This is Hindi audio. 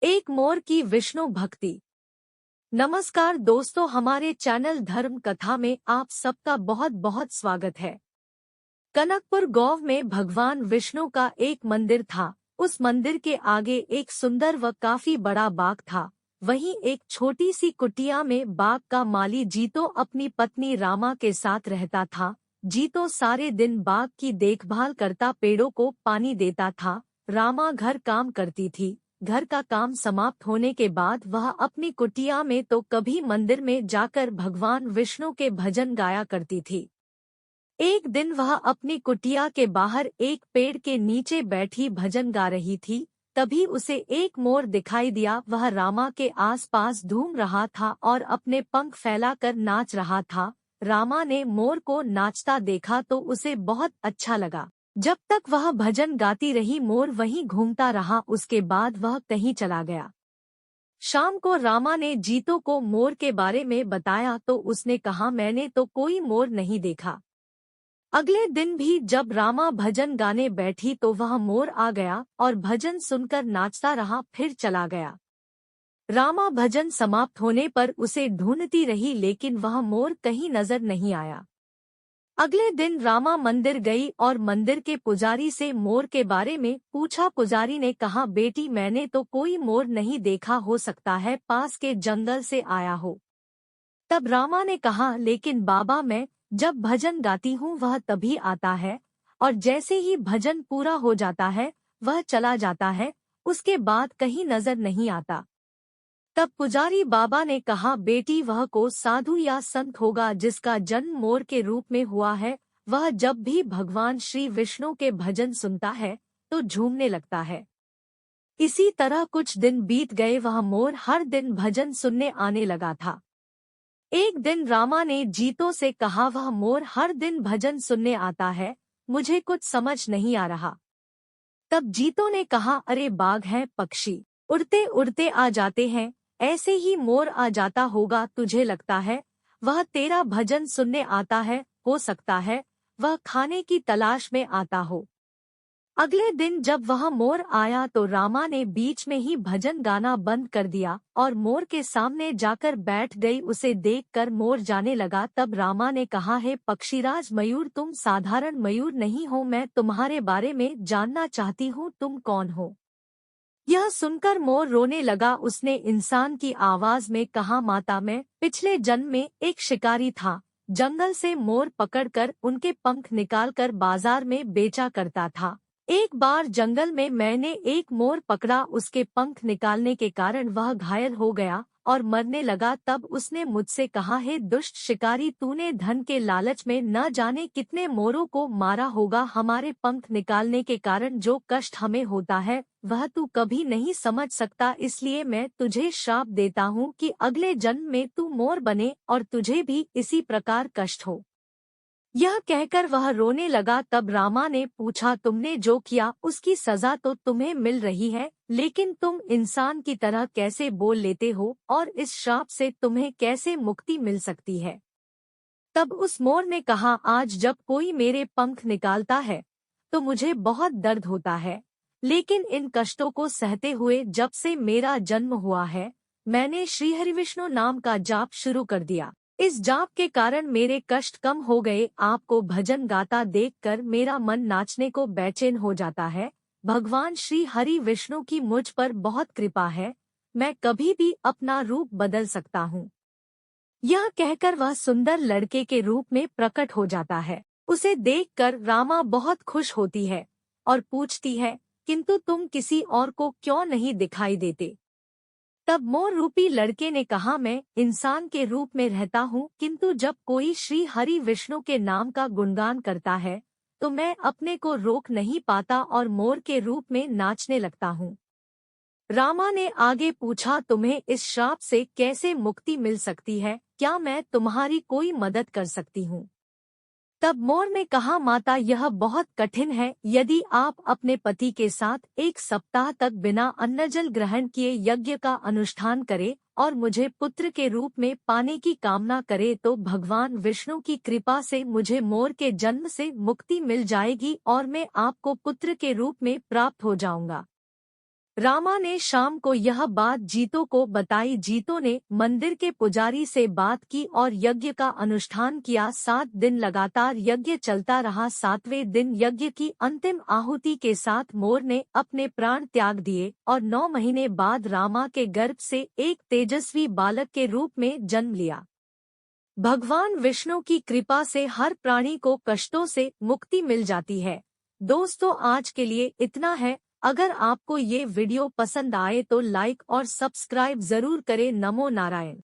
एक मोर की विष्णु भक्ति। नमस्कार दोस्तों, हमारे चैनल धर्म कथा में आप सबका बहुत बहुत स्वागत है। कनकपुर गांव में भगवान विष्णु का एक मंदिर था। उस मंदिर के आगे एक सुंदर व काफी बड़ा बाग था। वहीं एक छोटी सी कुटिया में बाग का माली जीतो अपनी पत्नी रामा के साथ रहता था। जीतो सारे दिन बाग की देखभाल करता, पेड़ों को पानी देता था। रामा घर काम करती थी। घर का काम समाप्त होने के बाद वह अपनी कुटिया में तो कभी मंदिर में जाकर भगवान विष्णु के भजन गाया करती थी। एक दिन वह अपनी कुटिया के बाहर एक पेड़ के नीचे बैठी भजन गा रही थी। तभी उसे एक मोर दिखाई दिया। वह रामा के आसपास घूम रहा था और अपने पंख फैलाकर नाच रहा था। रामा ने मोर को नाचता देखा तो उसे बहुत अच्छा लगा। जब तक वह भजन गाती रही, मोर वहीं घूमता रहा। उसके बाद वह कहीं चला गया। शाम को रामा ने जीतो को मोर के बारे में बताया तो उसने कहा, मैंने तो कोई मोर नहीं देखा। अगले दिन भी जब रामा भजन गाने बैठी तो वह मोर आ गया और भजन सुनकर नाचता रहा, फिर चला गया। रामा भजन समाप्त होने पर उसे ढूंढती रही, लेकिन वह मोर कहीं नजर नहीं आया। अगले दिन रामा मंदिर गई और मंदिर के पुजारी से मोर के बारे में पूछा। पुजारी ने कहा, बेटी मैंने तो कोई मोर नहीं देखा, हो सकता है पास के जंगल से आया हो। तब रामा ने कहा, लेकिन बाबा मैं जब भजन गाती हूँ वह तभी आता है और जैसे ही भजन पूरा हो जाता है वह चला जाता है, उसके बाद कहीं नजर नहीं आता। तब पुजारी बाबा ने कहा, बेटी वह को साधु या संत होगा जिसका जन्म मोर के रूप में हुआ है। वह जब भी भगवान श्री विष्णु के भजन सुनता है तो झूमने लगता है। इसी तरह कुछ दिन बीत गए। वह मोर हर दिन भजन सुनने आने लगा था। एक दिन रामा ने जीतो से कहा, वह मोर हर दिन भजन सुनने आता है, मुझे कुछ समझ नहीं आ रहा। तब जीतो ने कहा, अरे बाघ है, पक्षी उड़ते उड़ते आ जाते हैं, ऐसे ही मोर आ जाता होगा। तुझे लगता है वह तेरा भजन सुनने आता है, हो सकता है वह खाने की तलाश में आता हो। अगले दिन जब वह मोर आया तो रामा ने बीच में ही भजन गाना बंद कर दिया और मोर के सामने जाकर बैठ गई। उसे देखकर मोर जाने लगा। तब रामा ने कहा, हे पक्षीराज मयूर, तुम साधारण मयूर नहीं हो, मैं तुम्हारे बारे में जानना चाहती हूँ, तुम कौन हो। यह सुनकर मोर रोने लगा। उसने इंसान की आवाज में कहा, माता मैं पिछले जन्म में एक शिकारी था। जंगल से मोर पकड़कर उनके पंख निकालकर बाजार में बेचा करता था। एक बार जंगल में मैंने एक मोर पकड़ा, उसके पंख निकालने के कारण वह घायल हो गया और मरने लगा। तब उसने मुझसे कहा, हे दुष्ट शिकारी, तूने धन के लालच में न जाने कितने मोरों को मारा होगा। हमारे पंख निकालने के कारण जो कष्ट हमें होता है वह तू कभी नहीं समझ सकता, इसलिए मैं तुझे श्राप देता हूँ कि अगले जन्म में तू मोर बने और तुझे भी इसी प्रकार कष्ट हो। यह कहकर वह रोने लगा। तब रामा ने पूछा, तुमने जो किया उसकी सजा तो तुम्हें मिल रही है, लेकिन तुम इंसान की तरह कैसे बोल लेते हो और इस श्राप से तुम्हें कैसे मुक्ति मिल सकती है। तब उस मोर ने कहा, आज जब कोई मेरे पंख निकालता है तो मुझे बहुत दर्द होता है, लेकिन इन कष्टों को सहते हुए जब से मेरा जन्म हुआ है मैंने श्री हरिविष्णु नाम का जाप शुरू कर दिया। इस जाप के कारण मेरे कष्ट कम हो गए। आपको भजन गाता देखकर मेरा मन नाचने को बेचैन हो जाता है। भगवान श्री हरि विष्णु की मुझ पर बहुत कृपा है, मैं कभी भी अपना रूप बदल सकता हूँ। यह कहकर वह सुंदर लड़के के रूप में प्रकट हो जाता है। उसे देखकर रामा बहुत खुश होती है और पूछती है, किंतु तुम किसी और को क्यों नहीं दिखाई देते। तब मोर रूपी लड़के ने कहा, मैं इंसान के रूप में रहता हूँ, किंतु जब कोई श्री हरि विष्णु के नाम का गुणगान करता है तो मैं अपने को रोक नहीं पाता और मोर के रूप में नाचने लगता हूँ। रामा ने आगे पूछा, तुम्हें इस श्राप से कैसे मुक्ति मिल सकती है, क्या मैं तुम्हारी कोई मदद कर सकती हूँ। तब मोर ने कहा, माता यह बहुत कठिन है। यदि आप अपने पति के साथ 1 सप्ताह तक बिना अन्न जल ग्रहण किए यज्ञ का अनुष्ठान करें और मुझे पुत्र के रूप में पाने की कामना करे तो भगवान विष्णु की कृपा से मुझे मोर के जन्म से मुक्ति मिल जाएगी और मैं आपको पुत्र के रूप में प्राप्त हो जाऊंगा। रामा ने शाम को यह बात जीतो को बताई। जीतो ने मंदिर के पुजारी से बात की और यज्ञ का अनुष्ठान किया। 7 दिन लगातार यज्ञ चलता रहा। 7वें दिन यज्ञ की अंतिम आहुति के साथ मोर ने अपने प्राण त्याग दिए और 9 महीने बाद रामा के गर्भ से एक तेजस्वी बालक के रूप में जन्म लिया। भगवान विष्णु की कृपा से हर प्राणी को कष्टों से मुक्ति मिल जाती है। दोस्तों, आज के लिए इतना है। अगर आपको ये वीडियो पसंद आए तो लाइक और सब्सक्राइब जरूर करें। नमो नारायण।